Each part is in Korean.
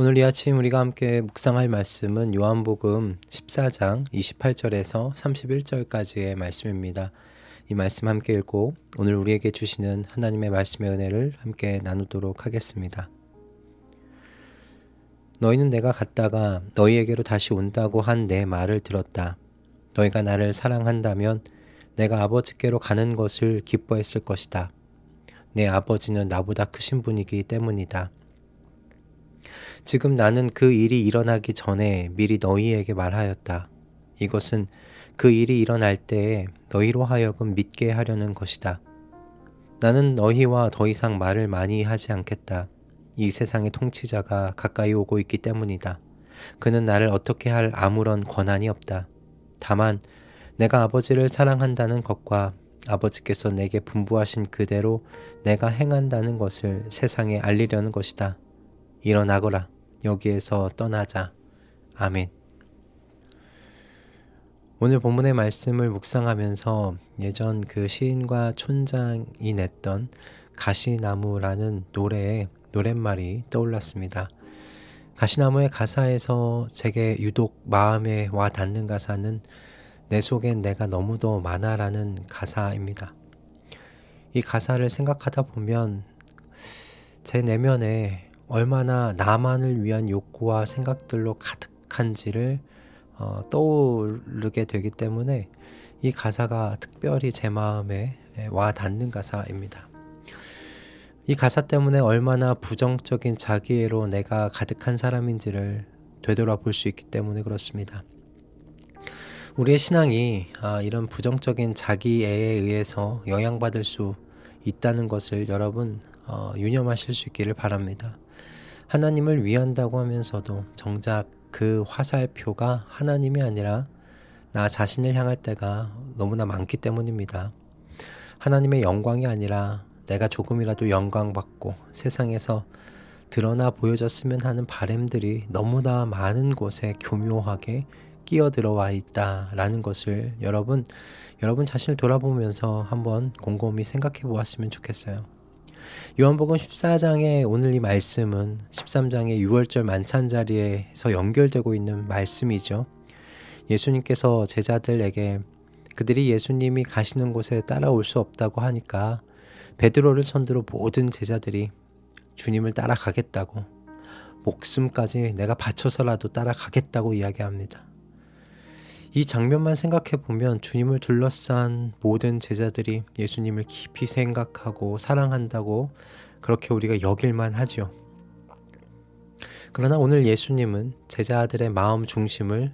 오늘 이 아침 우리가 함께 묵상할 말씀은 요한복음 14장 28절에서 31절까지의 말씀입니다. 이 말씀 함께 읽고 오늘 우리에게 주시는 하나님의 말씀의 은혜를 함께 나누도록 하겠습니다. 너희는 내가 갔다가 너희에게로 다시 온다고 한 내 말을 들었다. 너희가 나를 사랑한다면 내가 아버지께로 가는 것을 기뻐했을 것이다. 내 아버지는 나보다 크신 분이기 때문이다. 지금 나는 그 일이 일어나기 전에 미리 너희에게 말하였다. 이것은 그 일이 일어날 때에 너희로 하여금 믿게 하려는 것이다. 나는 너희와 더 이상 말을 많이 하지 않겠다. 이 세상의 통치자가 가까이 오고 있기 때문이다. 그는 나를 어떻게 할 아무런 권한이 없다. 다만 내가 아버지를 사랑한다는 것과 아버지께서 내게 분부하신 그대로 내가 행한다는 것을 세상에 알리려는 것이다. 일어나거라. 여기에서 떠나자. 아멘. 오늘 본문의 말씀을 묵상하면서 예전 그 시인과 촌장이 냈던 가시나무라는 노래의 노랫말이 떠올랐습니다. 가시나무의 가사에서 제게 유독 마음에 와 닿는 가사는 내 속엔 내가 너무도 많아라는 가사입니다. 이 가사를 생각하다 보면 제 내면에 얼마나 나만을 위한 욕구와 생각들로 가득한지를 떠오르게 되기 때문에 이 가사가 특별히 제 마음에 와 닿는 가사입니다. 이 가사 때문에 얼마나 부정적인 자기애로 내가 가득한 사람인지를 되돌아볼 수 있기 때문에 그렇습니다. 우리의 신앙이 이런 부정적인 자기애에 의해서 영향받을 수 있다는 것을 여러분 유념하실 수 있기를 바랍니다. 하나님을 위한다고 하면서도 정작 그 화살표가 하나님이 아니라 나 자신을 향할 때가 너무나 많기 때문입니다. 하나님의 영광이 아니라 내가 조금이라도 영광받고 세상에서 드러나 보여졌으면 하는 바람들이 너무나 많은 곳에 교묘하게 끼어들어와 있다라는 것을 여러분 자신을 돌아보면서 한번 곰곰이 생각해 보았으면 좋겠어요. 요한복음 14장의 오늘 이 말씀은 13장의 6월절 만찬 자리에서 연결되고 있는 말씀이죠. 예수님께서 제자들에게 그들이 예수님이 가시는 곳에 따라올 수 없다고 하니까 베드로를 선두로 모든 제자들이 주님을 따라가겠다고, 목숨까지 내가 바쳐서라도 따라가겠다고 이야기합니다. 이 장면만 생각해 보면 주님을 둘러싼 모든 제자들이 예수님을 깊이 생각하고 사랑한다고 그렇게 우리가 여길만 하죠. 그러나 오늘 예수님은 제자들의 마음 중심을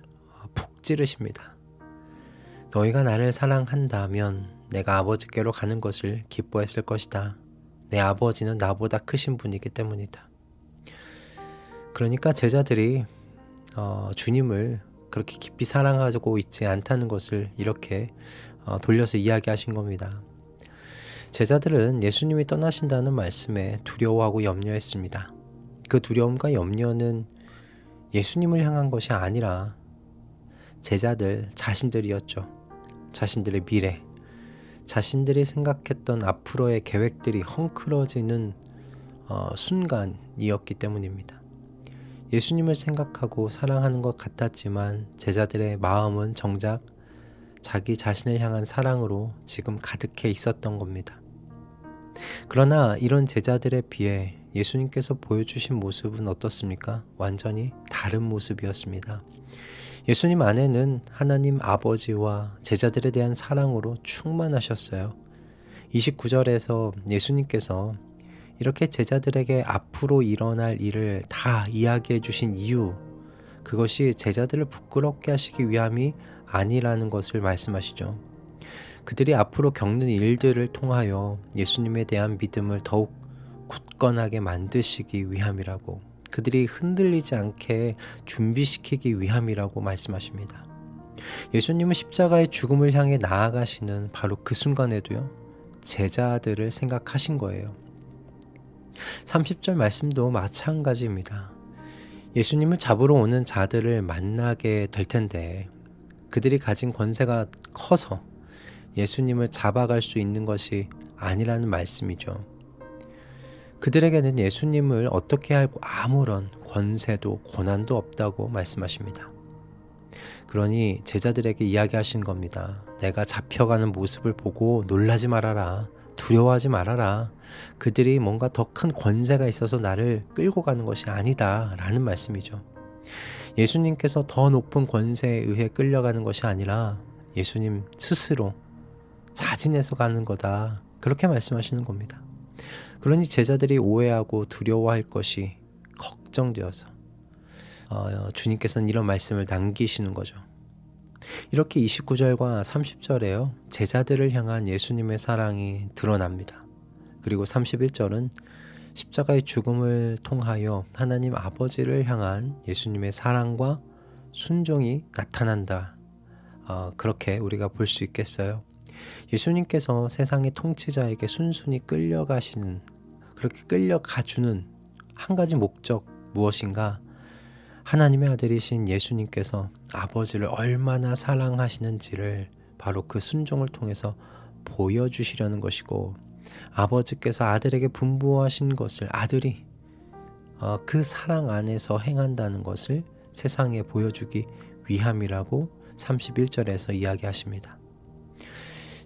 푹 찌르십니다. 너희가 나를 사랑한다면 내가 아버지께로 가는 것을 기뻐했을 것이다. 내 아버지는 나보다 크신 분이기 때문이다. 그러니까 제자들이 주님을 그렇게 깊이 사랑하고 있지 않다는 것을 이렇게 돌려서 이야기하신 겁니다. 제자들은 예수님이 떠나신다는 말씀에 두려워하고 염려했습니다. 그 두려움과 염려는 예수님을 향한 것이 아니라 제자들 자신들이었죠. 자신들의 미래, 자신들이 생각했던 앞으로의 계획들이 헝클어지는 순간이었기 때문입니다. 예수님을 생각하고 사랑하는 것 같았지만 제자들의 마음은 정작 자기 자신을 향한 사랑으로 지금 가득해 있었던 겁니다. 그러나 이런 제자들에 비해 예수님께서 보여주신 모습은 어떻습니까? 완전히 다른 모습이었습니다. 예수님 안에는 하나님 아버지와 제자들에 대한 사랑으로 충만하셨어요. 29절에서 예수님께서 이렇게 제자들에게 앞으로 일어날 일을 다 이야기해 주신 이유, 그것이 제자들을 부끄럽게 하시기 위함이 아니라는 것을 말씀하시죠. 그들이 앞으로 겪는 일들을 통하여 예수님에 대한 믿음을 더욱 굳건하게 만드시기 위함이라고, 그들이 흔들리지 않게 준비시키기 위함이라고 말씀하십니다. 예수님은 십자가의 죽음을 향해 나아가시는 바로 그 순간에도요, 제자들을 생각하신 거예요. 30절 말씀도 마찬가지입니다. 예수님을 잡으러 오는 자들을 만나게 될 텐데 그들이 가진 권세가 커서 예수님을 잡아갈 수 있는 것이 아니라는 말씀이죠. 그들에게는 예수님을 어떻게 할 아무런 권세도 고난도 없다고 말씀하십니다. 그러니 제자들에게 이야기하신 겁니다. 내가 잡혀가는 모습을 보고 놀라지 말아라. 두려워하지 말아라. 그들이 뭔가 더 큰 권세가 있어서 나를 끌고 가는 것이 아니다 라는 말씀이죠. 예수님께서 더 높은 권세에 의해 끌려가는 것이 아니라 예수님 스스로 자진해서 가는 거다. 그렇게 말씀하시는 겁니다. 그러니 제자들이 오해하고 두려워할 것이 걱정되어서 주님께서는 이런 말씀을 남기시는 거죠. 이렇게 29절과 30절에요. 제자들을 향한 예수님의 사랑이 드러납니다. 그리고 31절은 십자가의 죽음을 통하여 하나님 아버지를 향한 예수님의 사랑과 순종이 나타난다. 그렇게 우리가 볼 수 있겠어요. 예수님께서 세상의 통치자에게 순순히 끌려가시는, 그렇게 끌려가주는 한 가지 목적 무엇인가? 하나님의 아들이신 예수님께서 아버지를 얼마나 사랑하시는지를 바로 그 순종을 통해서 보여주시려는 것이고, 아버지께서 아들에게 분부하신 것을 아들이 그 사랑 안에서 행한다는 것을 세상에 보여주기 위함이라고 31절에서 이야기하십니다.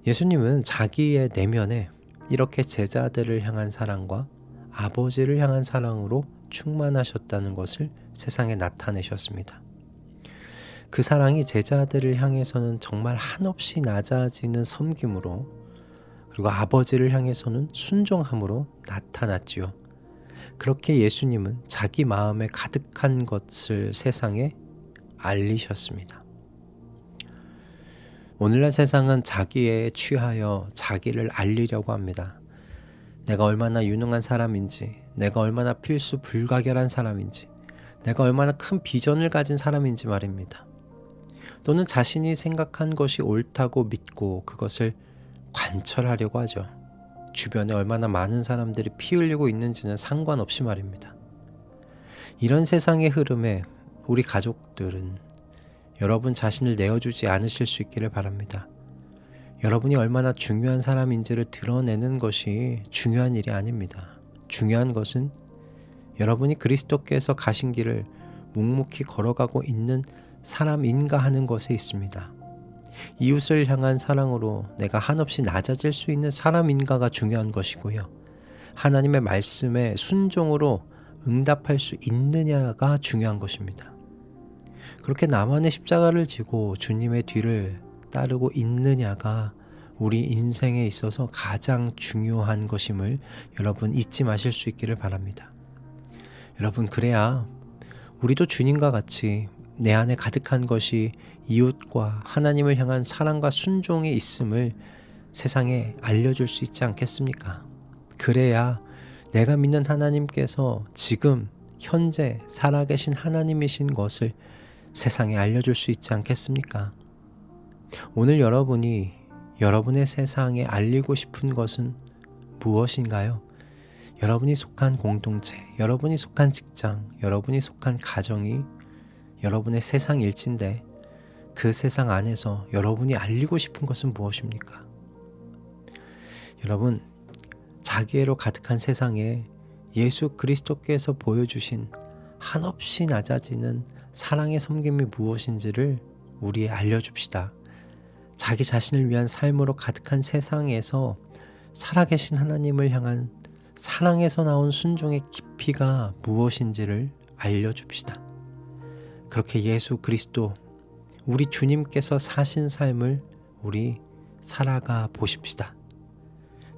예수님은 자기의 내면에 이렇게 제자들을 향한 사랑과 아버지를 향한 사랑으로 충만하셨다는 것을 세상에 나타내셨습니다. 그 사랑이 제자들을 향해서는 정말 한없이 낮아지는 섬김으로, 그리고 아버지를 향해서는 순종함으로 나타났지요. 그렇게 예수님은 자기 마음에 가득한 것을 세상에 알리셨습니다. 오늘날 세상은 자기에 취하여 자기를 알리려고 합니다. 내가 얼마나 유능한 사람인지, 내가 얼마나 필수 불가결한 사람인지, 내가 얼마나 큰 비전을 가진 사람인지 말입니다. 또는 자신이 생각한 것이 옳다고 믿고 그것을 관철하려고 하죠. 주변에 얼마나 많은 사람들이 피 흘리고 있는지는 상관없이 말입니다. 이런 세상의 흐름에 우리 가족들은 여러분 자신을 내어주지 않으실 수 있기를 바랍니다. 여러분이 얼마나 중요한 사람인지를 드러내는 것이 중요한 일이 아닙니다. 중요한 것은 여러분이 그리스도께서 가신 길을 묵묵히 걸어가고 있는 사람인가 하는 것에 있습니다. 이웃을 향한 사랑으로 내가 한없이 낮아질 수 있는 사람인가가 중요한 것이고요. 하나님의 말씀에 순종으로 응답할 수 있느냐가 중요한 것입니다. 그렇게 나만의 십자가를 지고 주님의 뒤를 따르고 있느냐가 우리 인생에 있어서 가장 중요한 것임을 여러분 잊지 마실 수 있기를 바랍니다. 여러분, 그래야 우리도 주님과 같이 내 안에 가득한 것이 이웃과 하나님을 향한 사랑과 순종에 있음을 세상에 알려줄 수 있지 않겠습니까? 그래야 내가 믿는 하나님께서 지금 현재 살아계신 하나님이신 것을 세상에 알려줄 수 있지 않겠습니까? 오늘 여러분이 여러분의 세상에 알리고 싶은 것은 무엇인가요? 여러분이 속한 공동체, 여러분이 속한 직장, 여러분이 속한 가정이 여러분의 세상일진데 그 세상 안에서 여러분이 알리고 싶은 것은 무엇입니까? 여러분, 자기애로 가득한 세상에 예수 그리스도께서 보여주신 한없이 낮아지는 사랑의 섬김이 무엇인지를 우리에 알려줍시다. 자기 자신을 위한 삶으로 가득한 세상에서 살아계신 하나님을 향한 사랑에서 나온 순종의 깊이가 무엇인지를 알려줍시다. 그렇게 예수 그리스도, 우리 주님께서 사신 삶을 우리 살아가 보십시다.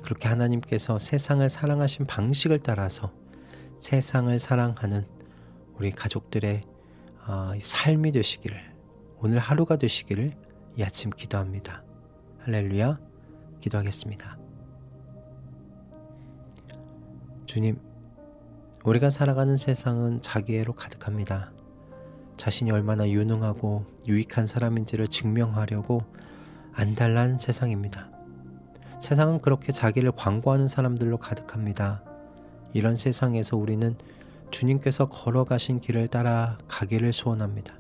그렇게 하나님께서 세상을 사랑하신 방식을 따라서 세상을 사랑하는 우리 가족들의 삶이 되시기를, 오늘 하루가 되시기를 이 아침 기도합니다. 할렐루야. 기도하겠습니다. 주님, 우리가 살아가는 세상은 자기애로 가득합니다. 자신이 얼마나 유능하고 유익한 사람인지를 증명하려고 안달난 세상입니다. 세상은 그렇게 자기를 광고하는 사람들로 가득합니다. 이런 세상에서 우리는 주님께서 걸어가신 길을 따라 가기를 소원합니다.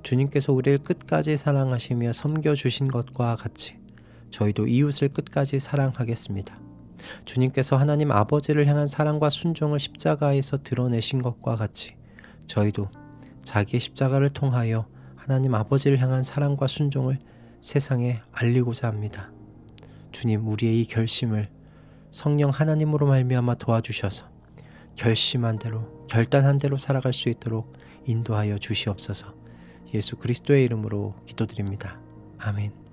주님께서 우리를 끝까지 사랑하시며 섬겨주신 것과 같이 저희도 이웃을 끝까지 사랑하겠습니다. 주님께서 하나님 아버지를 향한 사랑과 순종을 십자가에서 드러내신 것과 같이 저희도 자기의 십자가를 통하여 하나님 아버지를 향한 사랑과 순종을 세상에 알리고자 합니다. 주님, 우리의 이 결심을 성령 하나님으로 말미암아 도와주셔서 결심한 대로, 결단한 대로 살아갈 수 있도록 인도하여 주시옵소서. 예수 그리스도의 이름으로 기도드립니다. 아멘.